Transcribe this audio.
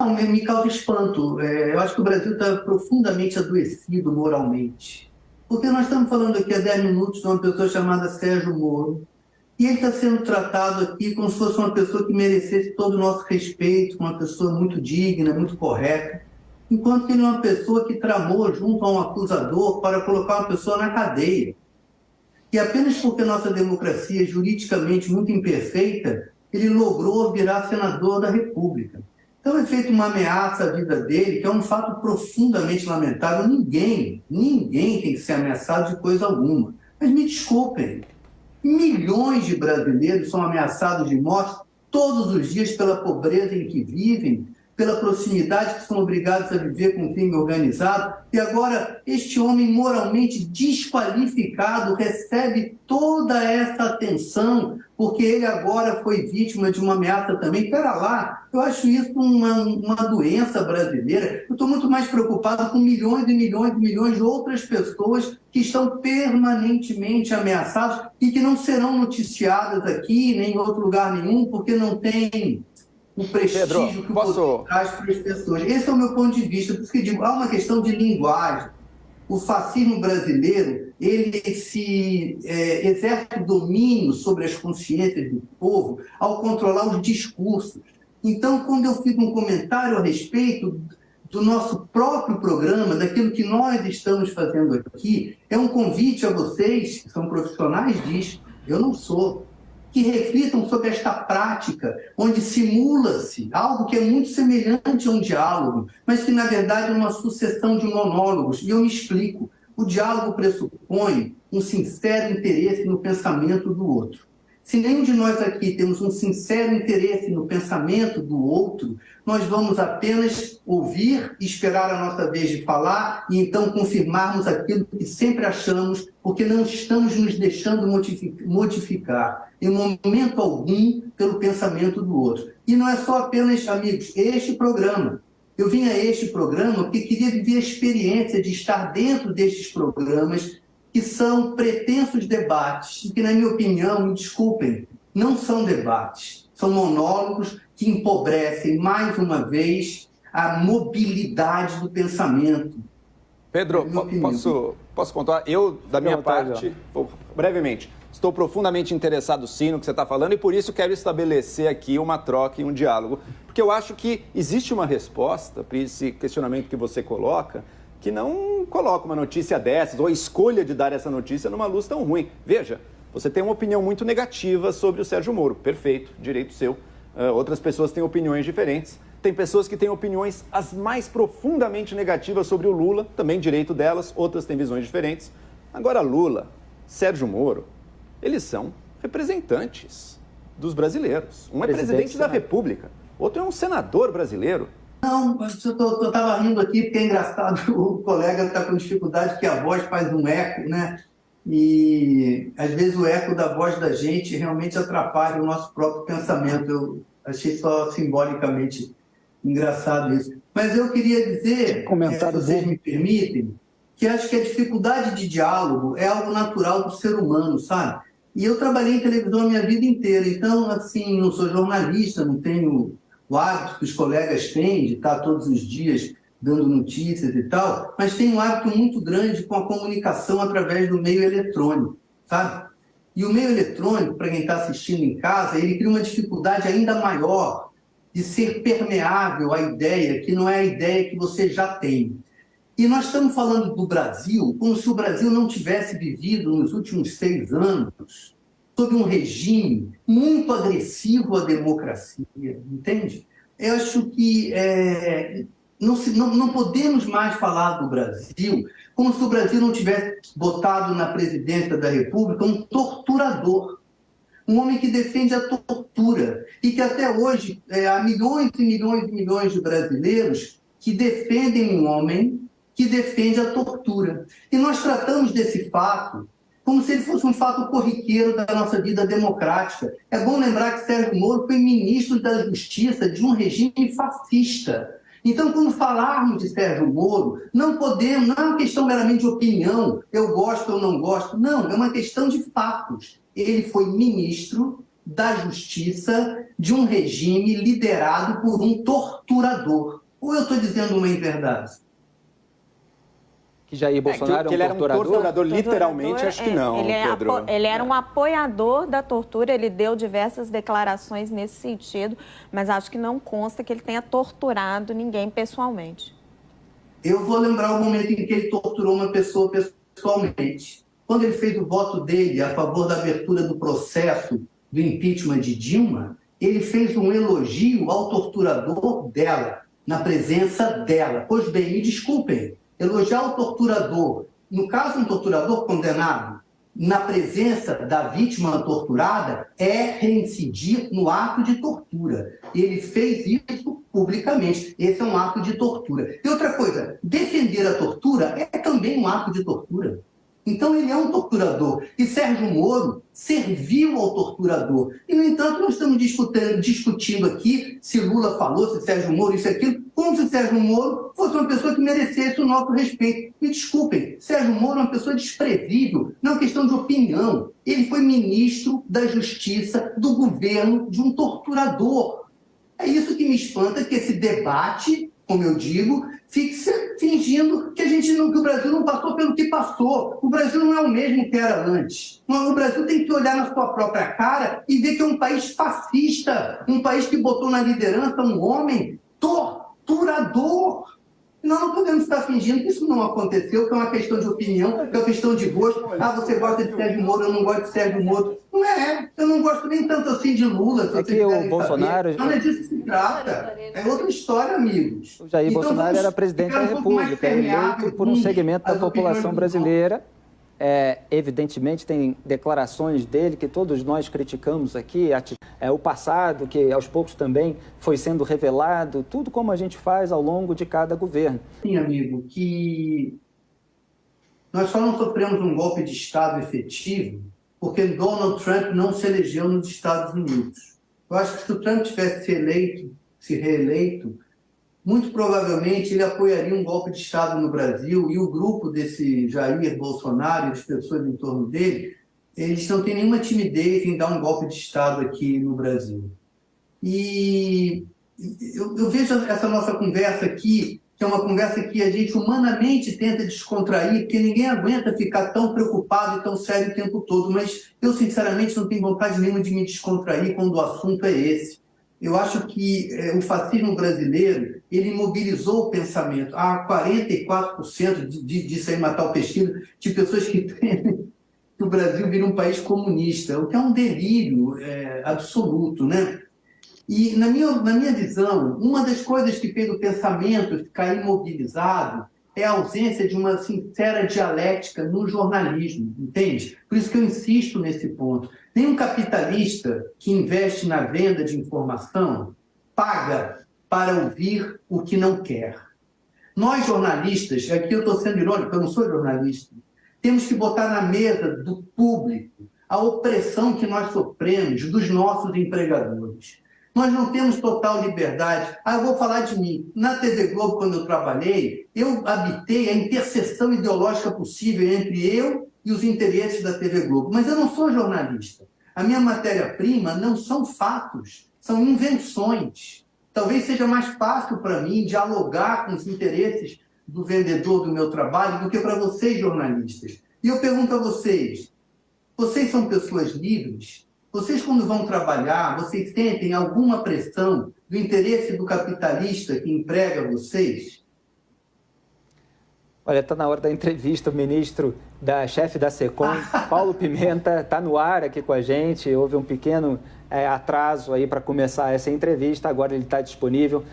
Me causa espanto. Eu acho que o Brasil está profundamente adoecido moralmente. Porque nós estamos falando aqui há 10 minutos de uma pessoa chamada Sérgio Moro, e ele está sendo tratado aqui como se fosse uma pessoa que merecesse todo o nosso respeito, uma pessoa muito digna, muito correta, enquanto que ele é uma pessoa que tramou junto a um acusador para colocar uma pessoa na cadeia. E apenas porque nossa democracia é juridicamente muito imperfeita, ele logrou virar senador da República. Então é feita uma ameaça à vida dele, que é um fato profundamente lamentável. Ninguém tem que ser ameaçado de coisa alguma. Mas me desculpem, milhões de brasileiros são ameaçados de morte todos os dias pela pobreza em que vivem, pela proximidade que são obrigados a viver com o crime organizado, e agora este homem moralmente desqualificado recebe toda essa atenção, porque ele agora foi vítima de uma ameaça também. Espera lá, eu acho isso uma doença brasileira. Eu estou muito mais preocupado com milhões e milhões e milhões de outras pessoas que estão permanentemente ameaçadas e que não serão noticiadas aqui, nem em outro lugar nenhum, porque não tem o prestígio Pedro, que o poder traz para as pessoas. Esse é o meu ponto de vista. Por isso que digo, há uma questão de linguagem. O fascismo brasileiro, ele exerce domínio sobre as consciências do povo ao controlar os discursos. Então, quando eu fiz um comentário a respeito do nosso próprio programa, daquilo que nós estamos fazendo aqui, é um convite a vocês, que são profissionais disso, eu não sou, que reflitam sobre esta prática, onde simula-se algo que é muito semelhante a um diálogo, mas que, na verdade, é uma sucessão de monólogos. E eu me explico. O diálogo pressupõe um sincero interesse no pensamento do outro. Se nenhum de nós aqui temos um sincero interesse no pensamento do outro, nós vamos apenas ouvir, esperar a nossa vez de falar e então confirmarmos aquilo que sempre achamos, porque não estamos nos deixando modificar em momento algum pelo pensamento do outro. E não é só apenas, amigos, este programa. Eu vim a este programa porque queria viver a experiência de estar dentro destes programas que são pretensos debates, e que, na minha opinião, me desculpem, não são debates, são monólogos que empobrecem, mais uma vez, a mobilidade do pensamento. Pedro, posso pontuar? Eu, da minha parte, brevemente, estou profundamente interessado, sim, no que você está falando, e por isso quero estabelecer aqui uma troca e um diálogo, porque eu acho que existe uma resposta para esse questionamento que você coloca, que não coloca uma notícia dessas, ou a escolha de dar essa notícia numa luz tão ruim. Veja, você tem uma opinião muito negativa sobre o Sérgio Moro. Perfeito, direito seu. Outras pessoas têm opiniões diferentes. Tem pessoas que têm opiniões as mais profundamente negativas sobre o Lula, também direito delas, outras têm visões diferentes. Agora, Lula, Sérgio Moro, eles são representantes dos brasileiros. Um é presidente da República, outro é um senador brasileiro. Não, eu estava rindo aqui porque é engraçado, o colega está com dificuldade que a voz faz um eco, né? E às vezes o eco da voz da gente realmente atrapalha o nosso próprio pensamento. Eu achei só simbolicamente engraçado isso. Mas eu queria dizer, se vocês me permitem, que acho que a dificuldade de diálogo é algo natural do ser humano, sabe? E eu trabalhei em televisão a minha vida inteira, então, assim, não sou jornalista, não tenho o hábito que os colegas têm de estar todos os dias dando notícias e tal, mas tem um hábito muito grande com a comunicação através do meio eletrônico, sabe? E o meio eletrônico, para quem está assistindo em casa, ele cria uma dificuldade ainda maior de ser permeável à ideia, que não é a ideia que você já tem. E nós estamos falando do Brasil como se o Brasil não tivesse vivido nos últimos 6 anos sob um regime muito agressivo à democracia, entende? Eu acho que não podemos mais falar do Brasil como se o Brasil não tivesse botado na presidência da República um torturador, um homem que defende a tortura, e que até hoje há milhões e milhões e milhões de brasileiros que defendem um homem que defende a tortura. E nós tratamos desse fato como se ele fosse um fato corriqueiro da nossa vida democrática. É bom lembrar que Sérgio Moro foi ministro da Justiça de um regime fascista. Então, quando falarmos de Sérgio Moro, não é uma questão meramente de opinião, eu gosto ou não gosto, não, é uma questão de fatos. Ele foi ministro da justiça de um regime liderado por um torturador. Ou eu estou dizendo uma inverdade? Que Jair Bolsonaro que ele era um torturador, literalmente, acho que não, Pedro. Ele era um apoiador da tortura, ele deu diversas declarações nesse sentido, mas acho que não consta que ele tenha torturado ninguém pessoalmente. Eu vou lembrar o momento em que ele torturou uma pessoa pessoalmente. Quando ele fez o voto dele a favor da abertura do processo do impeachment de Dilma, ele fez um elogio ao torturador dela, na presença dela. Pois bem, me desculpem, elogiar o torturador, no caso um torturador condenado, na presença da vítima torturada, é reincidir no ato de tortura. Ele fez isso publicamente. Esse é um ato de tortura. E outra coisa, defender a tortura é também um ato de tortura. Então ele é um torturador. E Sérgio Moro serviu ao torturador. E, no entanto, nós estamos discutindo aqui se Lula falou, se Sérgio Moro, isso e aquilo, como se Sérgio Moro fosse uma pessoa que merecesse o nosso respeito. Me desculpem, Sérgio Moro é uma pessoa desprezível, não é uma questão de opinião. Ele foi ministro da Justiça do governo de um torturador. É isso que me espanta, que esse debate, como eu digo, fique fingindo que que o Brasil não passou pelo que passou. O Brasil não é o mesmo que era antes. O Brasil tem que olhar na sua própria cara e ver que é um país fascista, um país que botou na liderança um homem torturador. Nós não podemos ficar fingindo que isso não aconteceu, que é uma questão de opinião, que é uma questão de gosto. Ah, você gosta de Sérgio Moro, eu não gosto de Sérgio Moro. Não é, eu não gosto nem tanto assim de Lula. É que o Bolsonaro... Não é disso que se trata. É outra história, amigos. O Jair Bolsonaro era presidente da República, eleito por um segmento da população brasileira. Evidentemente, tem declarações dele que todos nós criticamos aqui, o passado, que aos poucos também foi sendo revelado, tudo como a gente faz ao longo de cada governo. Sim, amigo, que nós só não sofremos um golpe de Estado efetivo porque Donald Trump não se elegeu nos Estados Unidos. Eu acho que se o Trump tivesse se reeleito, muito provavelmente ele apoiaria um golpe de Estado no Brasil, e o grupo desse Jair Bolsonaro e as pessoas em torno dele, eles não têm nenhuma timidez em dar um golpe de Estado aqui no Brasil. E eu vejo essa nossa conversa aqui, que é uma conversa que a gente humanamente tenta descontrair, porque ninguém aguenta ficar tão preocupado e tão sério o tempo todo, mas eu sinceramente não tenho vontade nenhuma de me descontrair quando o assunto é esse. Eu acho que o fascismo brasileiro, ele mobilizou o pensamento. Há 44% disso aí, matar o pesquisa, de pessoas que temem que o Brasil vire um país comunista, o que é um delírio absoluto, né? E, na minha visão, uma das coisas que fez o pensamento ficar imobilizado é a ausência de uma sincera dialética no jornalismo, entende? Por isso que eu insisto nesse ponto. Nenhum capitalista que investe na venda de informação paga para ouvir o que não quer. Nós, jornalistas, aqui eu estou sendo irônico, eu não sou jornalista, temos que botar na mesa do público a opressão que nós sofremos dos nossos empregadores. Nós não temos total liberdade. Eu vou falar de mim. Na TV Globo, quando eu trabalhei, eu habitei a interseção ideológica possível entre eu e os interesses da TV Globo. Mas eu não sou jornalista. A minha matéria-prima não são fatos, são invenções. Talvez seja mais fácil para mim dialogar com os interesses do vendedor do meu trabalho do que para vocês, jornalistas. E eu pergunto a vocês são pessoas livres? Vocês, quando vão trabalhar, vocês sentem alguma pressão do interesse do capitalista que emprega vocês? Olha, está na hora da entrevista, o ministro chefe da SECOM, Paulo Pimenta, está no ar aqui com a gente. Houve um pequeno atraso aí para começar essa entrevista, agora ele está disponível.